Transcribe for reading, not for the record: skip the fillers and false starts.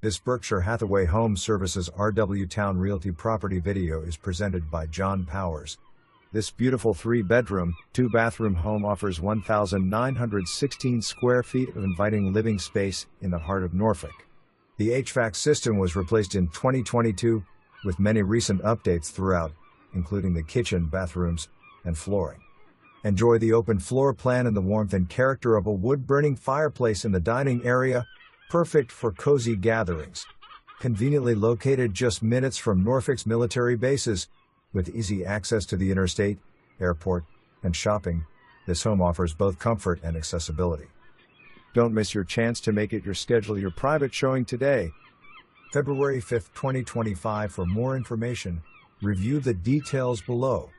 This Berkshire Hathaway HomeServices RW Towne Realty property video is presented by John Powers. This beautiful 3-bedroom, 2-bathroom home offers 1,916 square feet of inviting living space in the heart of Norfolk. The HVAC system was replaced in 2022, with many recent updates throughout, including the kitchen, bathrooms, and flooring. Enjoy the open floor plan and the warmth and character of a wood-burning fireplace in the dining area, perfect for cozy gatherings. Conveniently located just minutes from Norfolk's military bases, with easy access to the interstate, airport, and shopping, this home offers both comfort and accessibility. Don't miss your chance to make it schedule your private showing today. February 5, 2025. For more information, review the details below.